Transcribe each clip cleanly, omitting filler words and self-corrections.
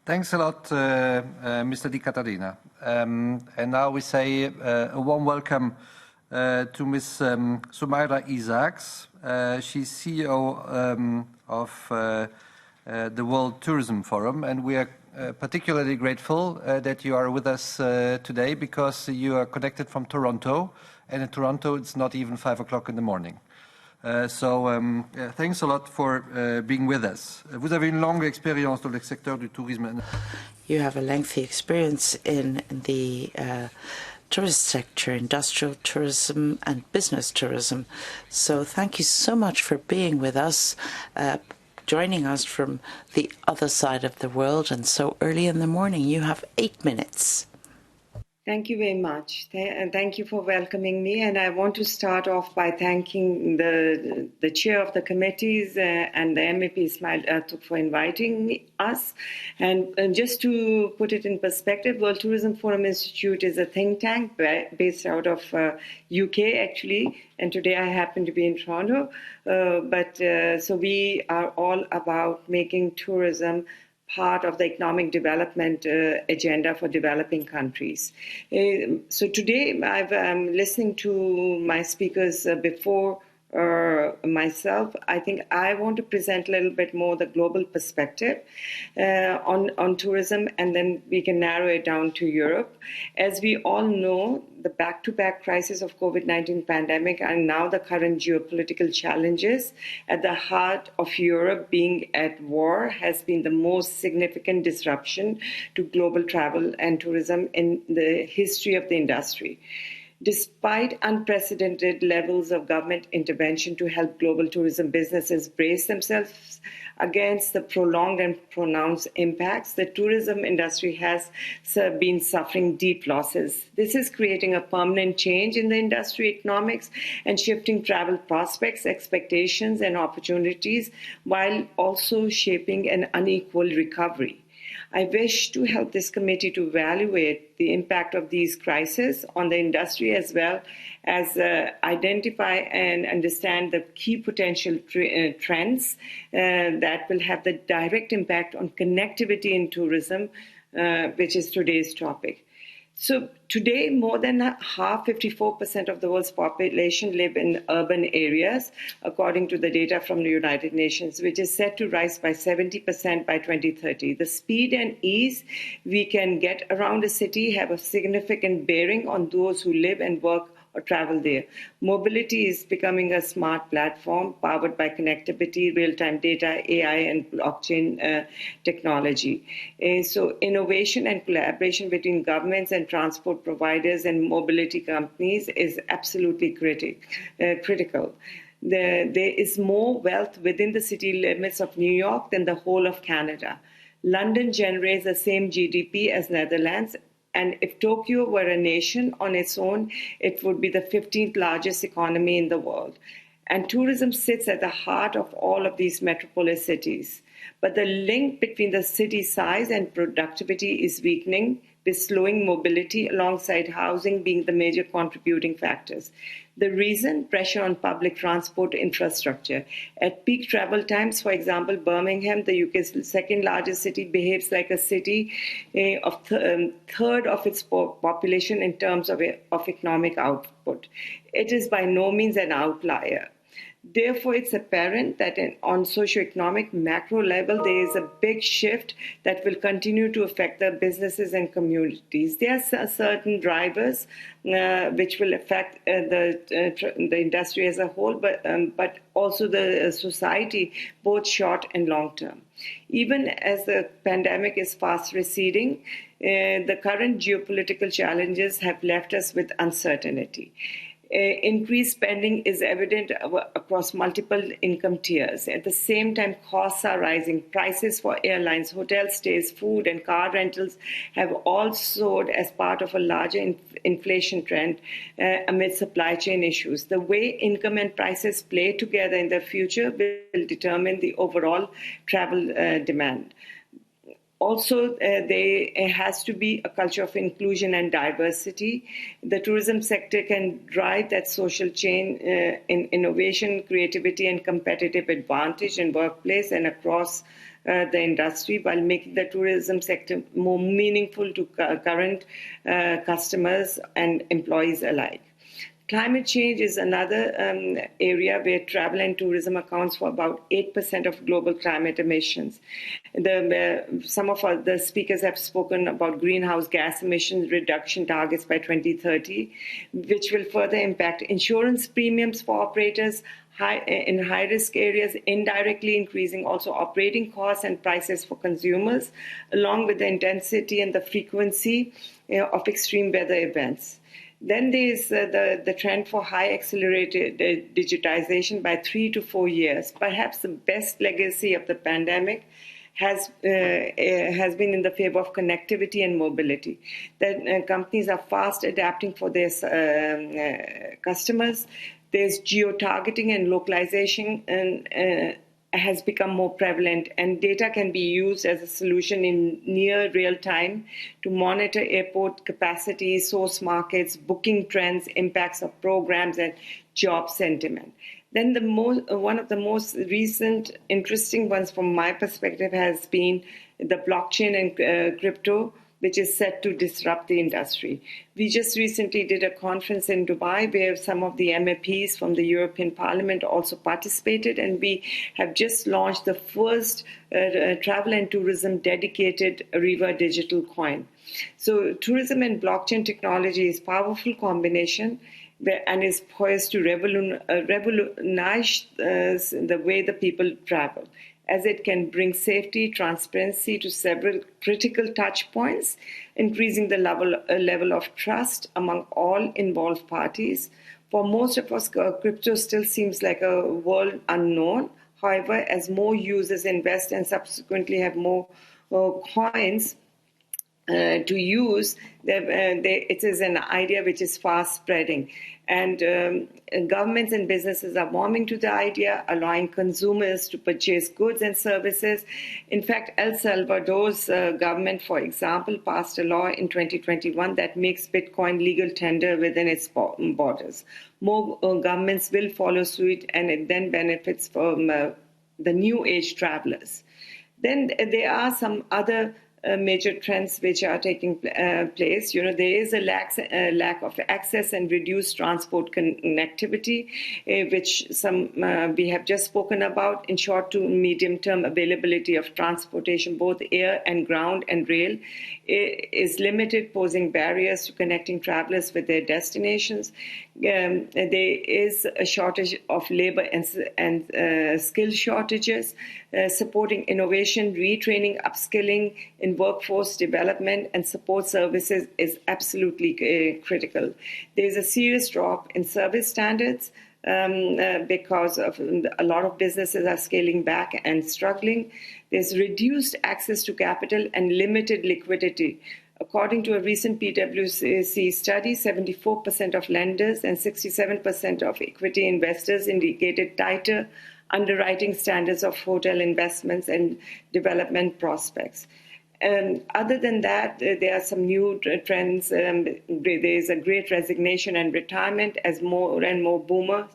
Thanks a lot, Mr. Di Catarina. And now we say a warm welcome to Ms. Sumaira Isaacs. She's CEO of the World Tourism Forum, and we are particularly grateful that you are with us today because you are connected from Toronto, and in Toronto it's not even 5 o'clock in the morning. So thanks a lot for being with us. Vous avez une longue expérience dans le secteur du tourisme. You have a lengthy experience in the tourist sector, industrial tourism and business tourism. So thank you so much for being with us, joining us from the other side of the world and so early in the morning. You have 8 minutes. Thank you very much. And thank you for welcoming me. And I want to start off by thanking the chair of the committees and the MEP Ismail Ertug for inviting us. And just to put it in perspective, World Tourism Forum Institute is a think tank based out of UK, actually. And today I happen to be in Toronto. So we are all about making tourism part of the economic development agenda for developing countries. So today I'm listening to my speakers before myself. I think I want to present a little bit more the global perspective on tourism, and then we can narrow it down to Europe. As we all know, the back-to-back crisis of COVID-19 pandemic and now the current geopolitical challenges at the heart of Europe being at war has been the most significant disruption to global travel and tourism in the history of the industry. Despite unprecedented levels of government intervention to help global tourism businesses brace themselves against the prolonged and pronounced impacts, the tourism industry has been suffering deep losses. This is creating a permanent change in the industry economics and shifting travel prospects, expectations, and opportunities, while also shaping an unequal recovery. I wish to help this committee to evaluate the impact of these crises on the industry, as well as identify and understand the key potential trends that will have the direct impact on connectivity in tourism, which is today's topic. So today, more than half, 54% of the world's population live in urban areas, according to the data from the United Nations, which is set to rise by 70% by 2030. The speed and ease we can get around a city have a significant bearing on those who live and work or travel there. Mobility is becoming a smart platform powered by connectivity, real-time data, AI, and blockchain technology. So innovation and collaboration between governments and transport providers and mobility companies is absolutely critical. There is more wealth within the city limits of New York than the whole of Canada. London generates the same GDP as Netherlands, and if Tokyo were a nation on its own, it would be the 15th largest economy in the world. And tourism sits at the heart of all of these metropolis cities. But the link between the city size and productivity is weakening, with slowing mobility alongside housing being the major contributing factors. The reason? Pressure on public transport infrastructure. At peak travel times, for example, Birmingham, the UK's second largest city, behaves like a city of third of its population in terms of economic output. It is by no means an outlier. Therefore, it's apparent that on socioeconomic macro level, there is a big shift that will continue to affect the businesses and communities. There are certain drivers which will affect the industry as a whole, but also the society, both short and long term. Even as the pandemic is fast receding, the current geopolitical challenges have left us with uncertainty. Increased spending is evident across multiple income tiers. At the same time, costs are rising. Prices for airlines, hotel stays, food, and car rentals have all soared as part of a larger inflation trend amid supply chain issues. The way income and prices play together in the future will determine the overall travel demand. Also, there has to be a culture of inclusion and diversity. The tourism sector can drive that social change in innovation, creativity, and competitive advantage in workplace and across the industry while making the tourism sector more meaningful to current customers and employees alike. Climate change is another area where travel and tourism accounts for about 8% of global climate emissions. Some of the speakers have spoken about greenhouse gas emissions reduction targets by 2030, which will further impact insurance premiums for operators in high-risk areas, indirectly increasing also operating costs and prices for consumers, along with the intensity and the frequency of extreme weather events. Then there is the trend for high accelerated digitization by 3 to 4 years. Perhaps the best legacy of the pandemic has been in the favor of connectivity and mobility. That companies are fast adapting for their customers. There's geo-targeting and localization has become more prevalent, and data can be used as a solution in near real time to monitor airport capacity, source markets, booking trends, impacts of programs, and job sentiment. Then one of the most recent interesting ones from my perspective has been the blockchain and crypto, which is set to disrupt the industry. We just recently did a conference in Dubai where some of the MEPs from the European Parliament also participated, and we have just launched the first travel and tourism dedicated Riva digital coin. So tourism and blockchain technology is a powerful combination and is poised to revolutionize the way the people travel, as it can bring safety, transparency to several critical touch points, increasing the level of trust among all involved parties. For most of us, crypto still seems like a world unknown. However, as more users invest and subsequently have more coins to use, it is an idea which is fast spreading. And governments and businesses are warming to the idea, allowing consumers to purchase goods and services. In fact, El Salvador's government, for example, passed a law in 2021 that makes Bitcoin legal tender within its borders. More governments will follow suit, and it then benefits from the new age travelers. Then there are some other major trends which are taking place. There is a lack of access and reduced transport connectivity, which we have just spoken about. In short to medium term, availability of transportation, both air and ground and rail, is limited, posing barriers to connecting travelers with their destinations. There is a shortage of labor and skill shortages. Supporting innovation, retraining, upskilling in workforce development and support services is absolutely critical. There is a serious drop in service standards because of a lot of businesses are scaling back and struggling. There's reduced access to capital and limited liquidity. According to a recent PwC study, 74% of lenders and 67% of equity investors indicated tighter underwriting standards of hotel investments and development prospects. Other than that, there are some new trends. There is a great resignation and retirement as more and more boomers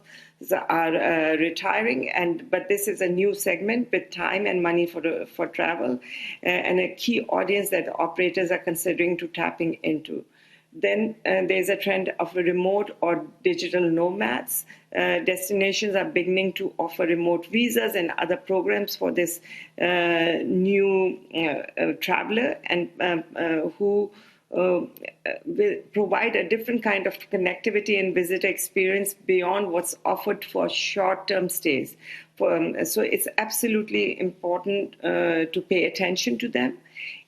are retiring, but this is a new segment with time and money for travel, and a key audience that operators are considering to tapping into. Then there's a trend of remote or digital nomads. Destinations are beginning to offer remote visas and other programs for this new traveler, and who will provide a different kind of connectivity and visitor experience beyond what's offered for short-term stays. So it's absolutely important to pay attention to them.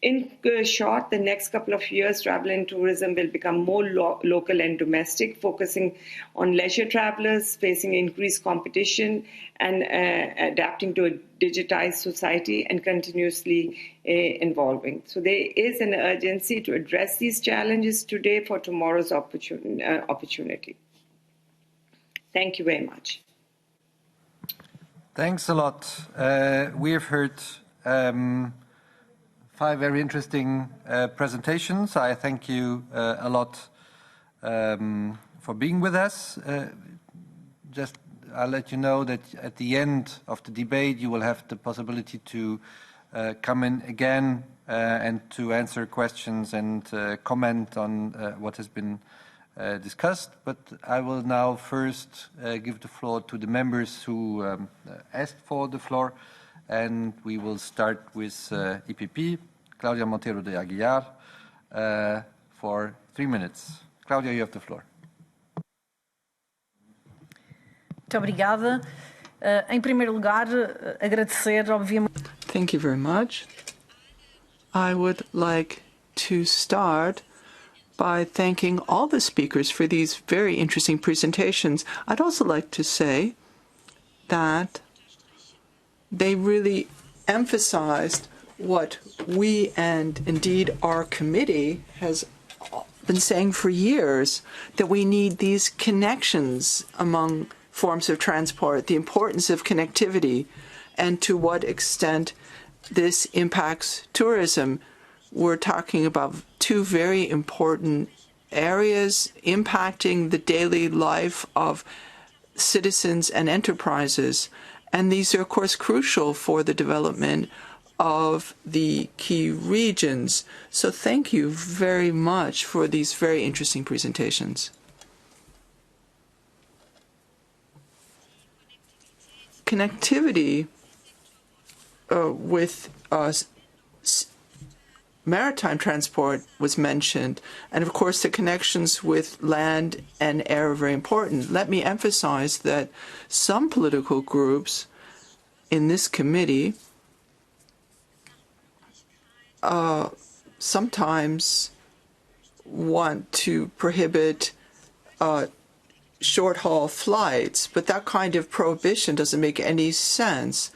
In short, the next couple of years, travel and tourism will become more local and domestic, focusing on leisure travelers facing increased competition and adapting to a digitized society and continuously evolving. So there is an urgency to address these challenges today for tomorrow's opportunity. Thank you very much. Thanks a lot. We have heard 5 very interesting presentations. I thank you a lot for being with us. I'll let you know that at the end of the debate, you will have the possibility to come in again and to answer questions and comment on what has been discussed. But I will now first give the floor to the members who asked for the floor, and we will start with EPP, Claudia Monteiro de Aguiar, for 3 minutes. Claudia, you have the floor. Muito obrigada. Em primeiro lugar, agradecer, obviamente. Thank you very much. I would like to start by thanking all the speakers for these very interesting presentations. I'd also like to say that they really emphasized what we and indeed our committee has been saying for years, that we need these connections among forms of transport, the importance of connectivity, and to what extent this impacts tourism. We're talking about two very important areas impacting the daily life of citizens and enterprises. And these are, of course, crucial for the development of the key regions. So thank you very much for these very interesting presentations. Connectivity with maritime transport was mentioned, and of course the connections with land and air are very important. Let me emphasize that some political groups in this committee sometimes want to prohibit short-haul flights, but that kind of prohibition doesn't make any sense,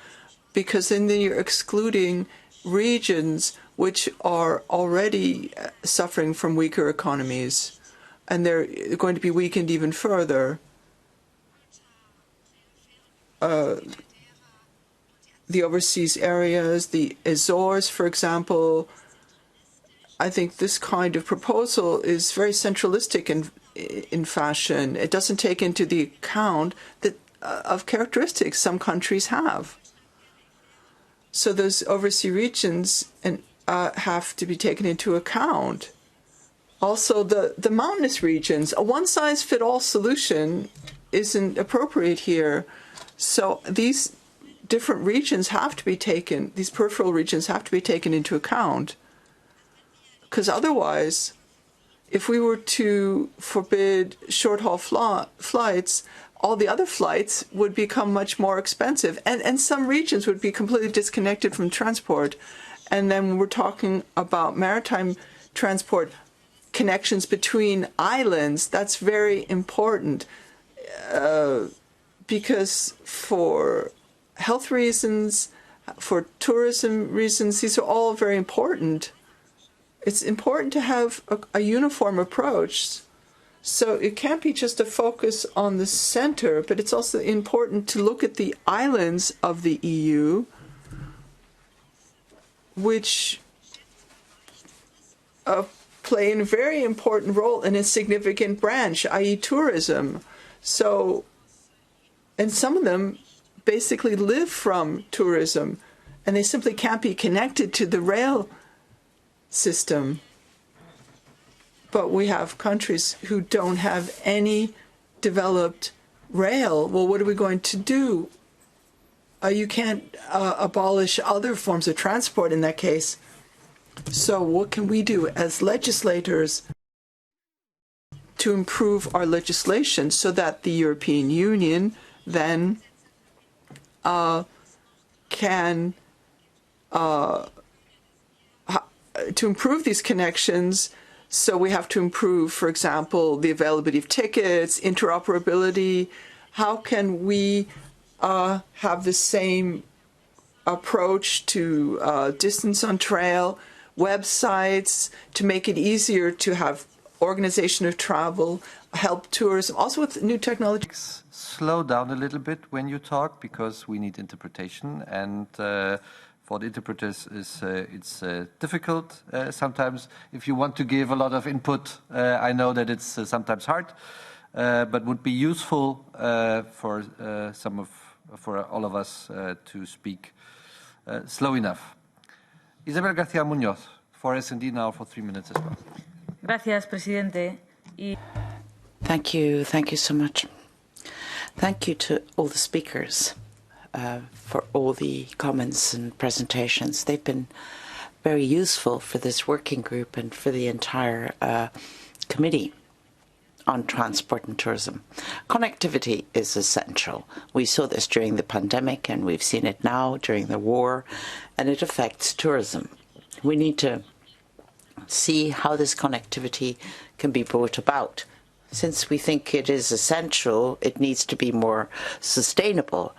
because then you're excluding regions which are already suffering from weaker economies, and they're going to be weakened even further. The overseas areas, the Azores, for example, I think this kind of proposal is very centralistic in fashion. It doesn't take into the account that of characteristics some countries have. So those overseas regions have to be taken into account. Also, the mountainous regions, a one-size-fits-all solution isn't appropriate here. So these different regions have to be taken, these peripheral regions have to be taken into account. Because otherwise, if we were to forbid short-haul flights, all the other flights would become much more expensive. And some regions would be completely disconnected from transport. And then we're talking about maritime transport connections between islands. That's very important because for health reasons, for tourism reasons, these are all very important. It's important to have a uniform approach. So it can't be just a focus on the center, but it's also important to look at the islands of the EU, which play a very important role in a significant branch, i.e. tourism. So, and some of them basically live from tourism, and they simply can't be connected to the rail system. But we have countries who don't have any developed rail. Well, what are we going to do? You can't abolish other forms of transport in that case. So what can we do as legislators to improve our legislation so that the European Union then can to improve these connections? So we have to improve, for example, the availability of tickets, interoperability. How can we have the same approach to distance on trail, websites, to make it easier to have organization of travel, help tourism, also with new technology? Slow down a little bit when you talk, because we need interpretation, and for the interpreters it's difficult sometimes. If you want to give a lot of input, I know that it's sometimes hard, but would be useful for all of us to speak slow enough. Isabel García Muñoz for S&D now for 3 minutes as well. Gracias, presidente. Thank you so much. Thank you to all the speakers for all the comments and presentations. They've been very useful for this working group and for the entire committee on transport and tourism. Connectivity is essential. We saw this during the pandemic and we've seen it now during the war, and it affects tourism. We need to see how this connectivity can be brought about. Since we think it is essential, it needs to be more sustainable.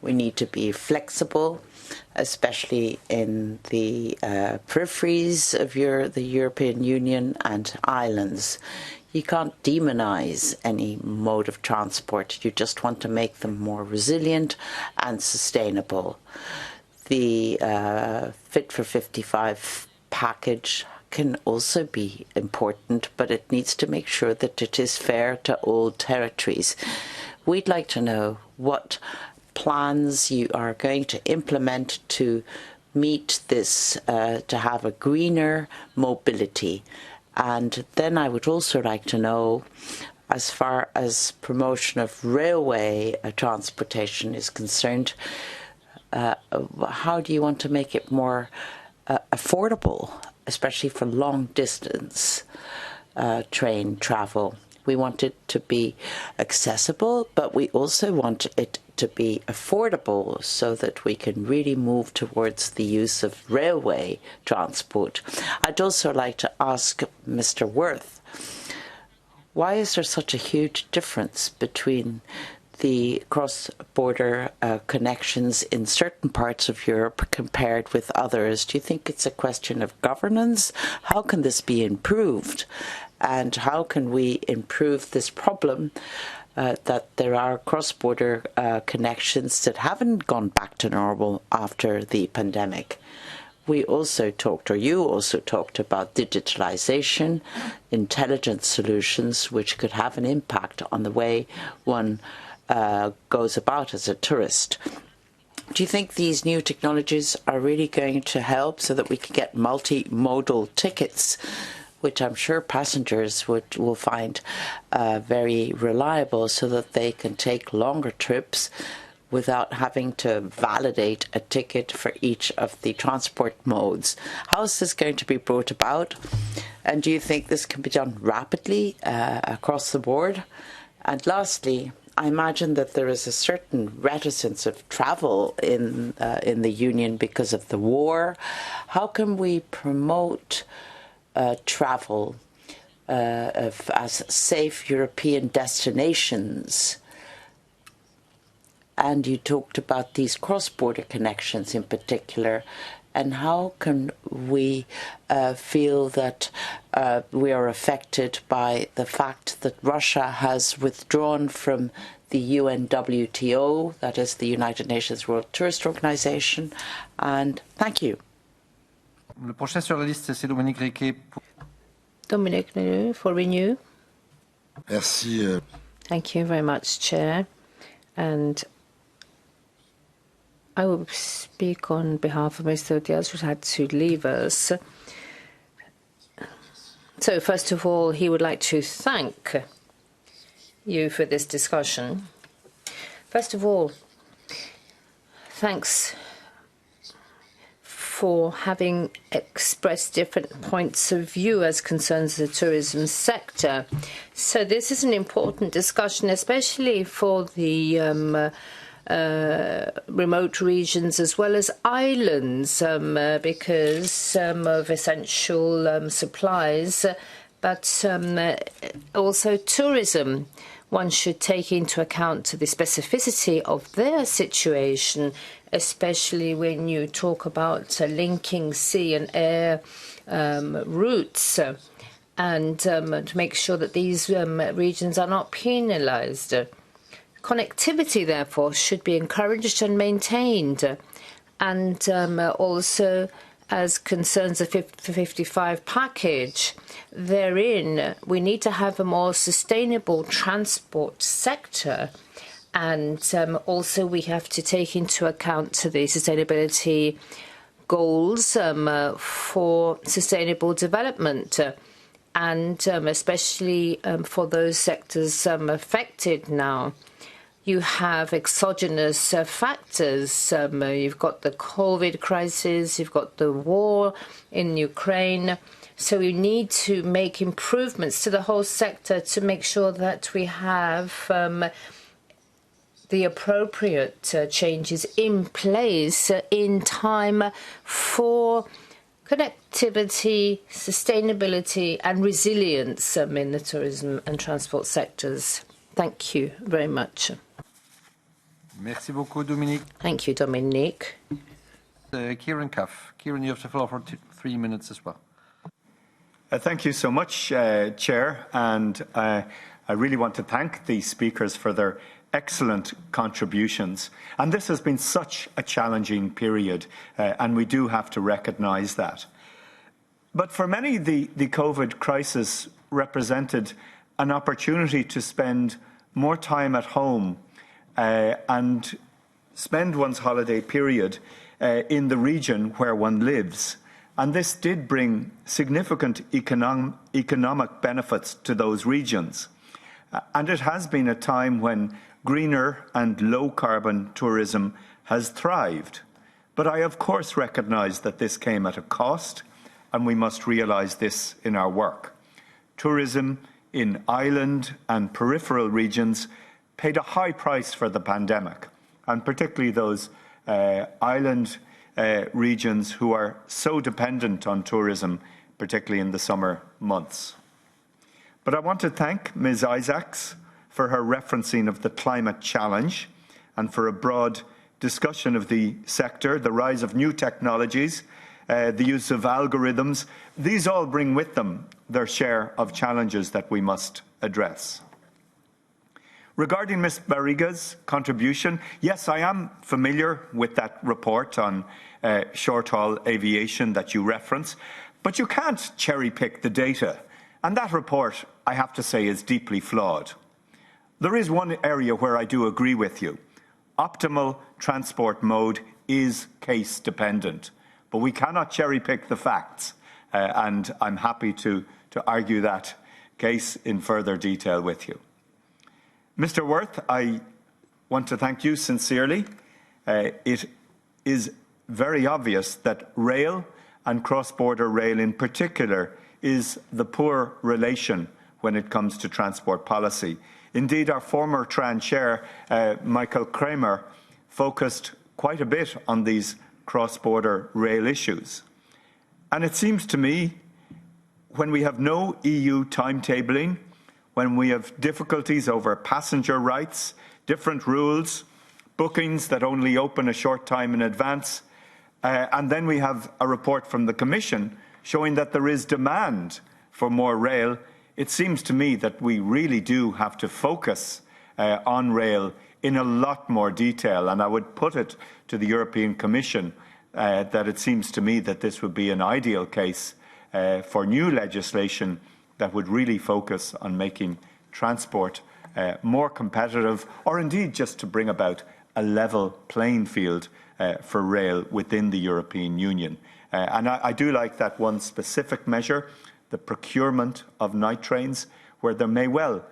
We need to be flexible, especially in the peripheries of the European Union and islands. You can't demonize any mode of transport. You just want to make them more resilient and sustainable. The Fit for 55 package can also be important, but it needs to make sure that it is fair to all territories. We'd like to know what plans you are going to implement to meet this, to have a greener mobility. And then I would also like to know, as far as promotion of railway transportation is concerned, how do you want to make it more affordable, especially for long-distance train travel? We want it to be accessible, but we also want it to be affordable so that we can really move towards the use of railway transport. I'd also like to ask Mr. Worth, why is there such a huge difference between the cross-border connections in certain parts of Europe compared with others? Do you think it's a question of governance? How can this be improved? And how can we improve this problem that there are cross-border connections that haven't gone back to normal after the pandemic? We also talked, or you also talked, about digitalization, intelligent solutions, which could have an impact on the way one goes about as a tourist. Do you think these new technologies are really going to help so that we can get multimodal tickets, which I'm sure passengers will find very reliable, so that they can take longer trips without having to validate a ticket for each of the transport modes? How is this going to be brought about? And do you think this can be done rapidly across the board? And lastly, I imagine that there is a certain reticence of travel in the Union because of the war. How can we promote travel as safe European destinations? And you talked about these cross-border connections in particular. And how can we feel that we are affected by the fact that Russia has withdrawn from the UNWTO, that is the United Nations World Tourist Organization? And thank you. Le prochain sur la liste, c'est Dominique Riquet. Dominic for Renew. Merci. Thank you very much, Chair. And I will speak on behalf of Mr. Diaz, who had to leave us. So, first of all, he would like to thank you for this discussion. First of all, thanks for having expressed different points of view as concerns the tourism sector. So this is an important discussion, especially for the remote regions as well as islands, because of essential supplies, but also tourism. One should take into account the specificity of their situation, especially when you talk about linking sea and air routes, and to make sure that these regions are not penalized. Connectivity, therefore, should be encouraged and maintained. And also, as concerns the Fit for 55 package, therein we need to have a more sustainable transport sector. And also we have to take into account the sustainability goals for sustainable development. And especially for those sectors affected now. You have exogenous factors. You've got the COVID crisis, you've got the war in Ukraine. So you need to make improvements to the whole sector to make sure that we have the appropriate changes in place in time for connectivity, sustainability and resilience in the tourism and transport sectors. Thank you very much. Merci beaucoup, Dominique. Thank you, Dominique. Kieran Cuff. Kieran, you have the floor for 3 minutes as well. Thank you so much, Chair. And I really want to thank the speakers for their excellent contributions. And this has been such a challenging period, and we do have to recognise that. But for many, the COVID crisis represented an opportunity to spend more time at home and spend one's holiday period in the region where one lives. And this did bring significant economic benefits to those regions. And it has been a time when greener and low-carbon tourism has thrived. But I, of course, recognise that this came at a cost, and we must realise this in our work. Tourism in island and peripheral regions paid a high price for the pandemic, and particularly those island regions who are so dependent on tourism, particularly in the summer months. But I want to thank Ms. Isaacs for her referencing of the climate challenge and for a broad discussion of the sector, the rise of new technologies, the use of algorithms. These all bring with them their share of challenges that we must address. Regarding Ms. Barriga's contribution, yes, I am familiar with that report on short-haul aviation that you reference, but you can't cherry-pick the data. And that report, I have to say, is deeply flawed. There is one area where I do agree with you. Optimal transport mode is case-dependent, but we cannot cherry-pick the facts, and I'm happy to argue that case in further detail with you. Mr. Worth, I want to thank you sincerely. It is very obvious that rail and cross-border rail in particular is the poor relation when it comes to transport policy. Indeed, our former Tran chair, Michael Kramer, focused quite a bit on these cross-border rail issues. And it seems to me, when we have no EU timetabling, when we have difficulties over passenger rights, different rules, bookings that only open a short time in advance, and then we have a report from the Commission showing that there is demand for more rail, it seems to me that we really do have to focus on rail in a lot more detail. And I would put it to the European Commission that it seems to me that this would be an ideal case for new legislation that would really focus on making transport more competitive, or indeed just to bring about a level playing field for rail within the European Union. And I do like that one specific measure, the procurement of night trains, where there may well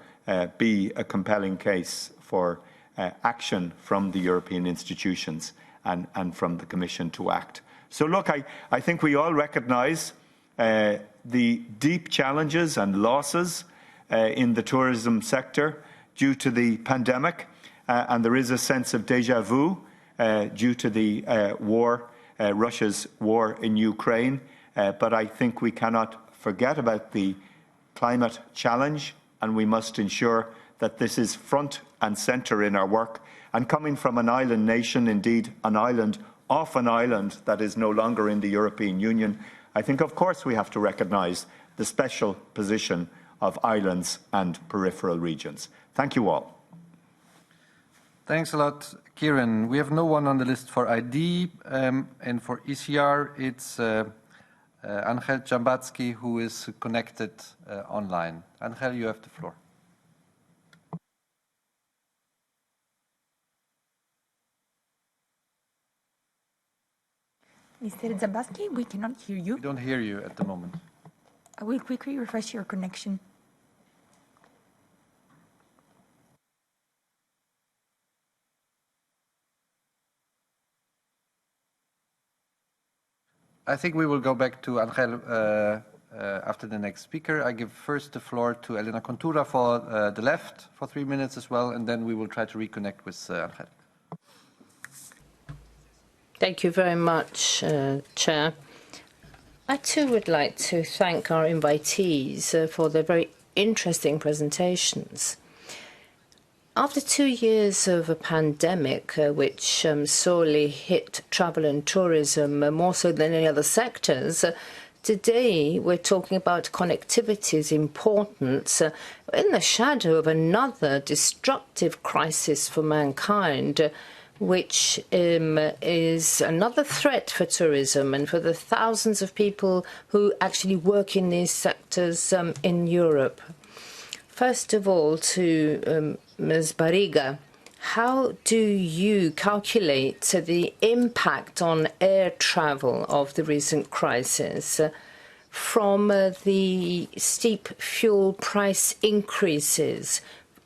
be a compelling case for action from the European institutions and from the Commission to act. So look, I think we all recognise the deep challenges and losses in the tourism sector due to the pandemic, and there is a sense of déjà vu due to the Russia's war in Ukraine. But I think we cannot forget about the climate challenge, and we must ensure that this is front and centre in our work. And coming from an island nation, indeed an island off an island that is no longer in the European Union, I think, of course, we have to recognise the special position of islands and peripheral regions. Thank you all. Thanks a lot, Kieran. We have no one on the list for ID, and for ECR, it's Angel Jambatsky, who is connected online. Angel, you have the floor. Mr. Zambaski, we cannot hear you. We don't hear you at the moment. I will quickly refresh your connection. I think we will go back to Angel after the next speaker. I give first the floor to Elena Contura for the left for 3 minutes as well, and then we will try to reconnect with Angel. Thank you very much, Chair. I too would like to thank our invitees for their very interesting presentations. After 2 years of a pandemic, which sorely hit travel and tourism more so than any other sectors, today we're talking about connectivity's importance in the shadow of another destructive crisis for mankind, which is another threat for tourism and for the thousands of people who actually work in these sectors in Europe. First of all, to Ms. Barriga, how do you calculate the impact on air travel of the recent crisis from the steep fuel price increases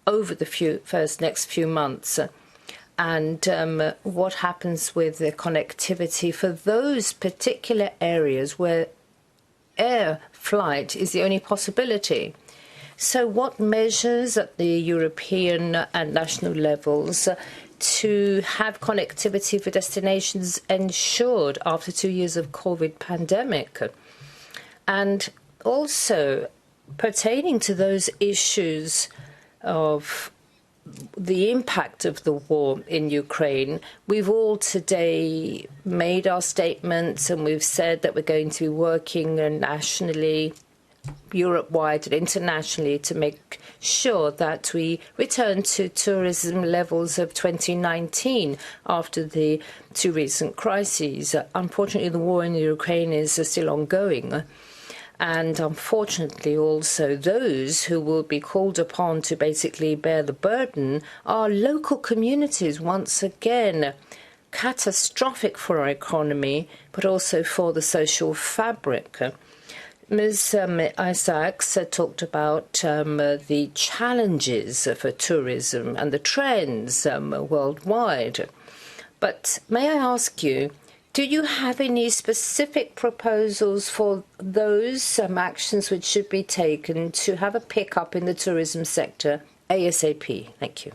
over the next few months? And what happens with the connectivity for those particular areas where air flight is the only possibility? So what measures at the European and national levels to have connectivity for destinations ensured after 2 years of COVID pandemic? And also pertaining to those issues of the impact of the war in Ukraine, we've all today made our statements and we've said that we're going to be working nationally, Europe-wide and internationally to make sure that we return to tourism levels of 2019 after the 2 recent crises. Unfortunately, the war in Ukraine is still ongoing. And unfortunately, also, those who will be called upon to basically bear the burden are local communities, once again, catastrophic for our economy, but also for the social fabric. Ms. Isaacs talked about the challenges for tourism and the trends worldwide. But may I ask you, do you have any specific proposals for those actions which should be taken to have a pickup in the tourism sector ASAP? Thank you.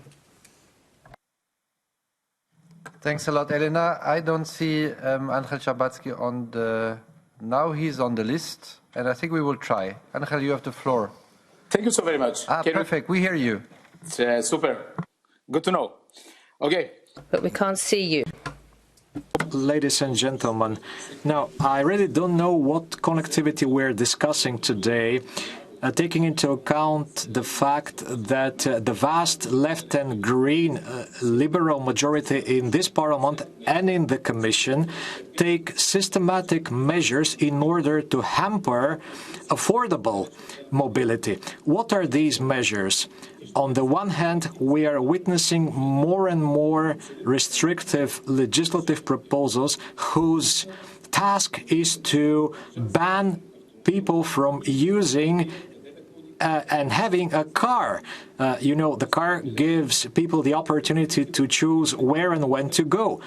Thanks a lot, Elena. I don't see Angel Szabatsky on the... Now he's on the list, and I think we will try. Angel, you have the floor. Thank you so very much. Perfect. We hear you. Super. Good to know. Okay. But we can't see you. Ladies and gentlemen, now I really don't know what connectivity we're discussing today, taking into account the fact that the vast left and green liberal majority in this parliament and in the Commission take systematic measures in order to hamper affordable mobility. What are these measures? On the one hand, we are witnessing more and more restrictive legislative proposals whose task is to ban people from using and having a car. The car gives people the opportunity to choose where and when to go.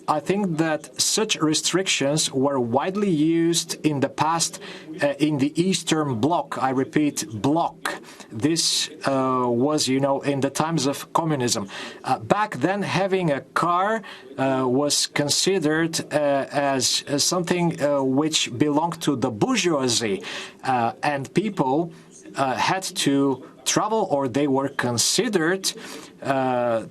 I think that such restrictions were widely used in the past in the Eastern Bloc. I repeat, bloc. This was, in the times of communism. Back then, having a car was considered as something which belonged to the bourgeoisie, and people had to travel, or they were considered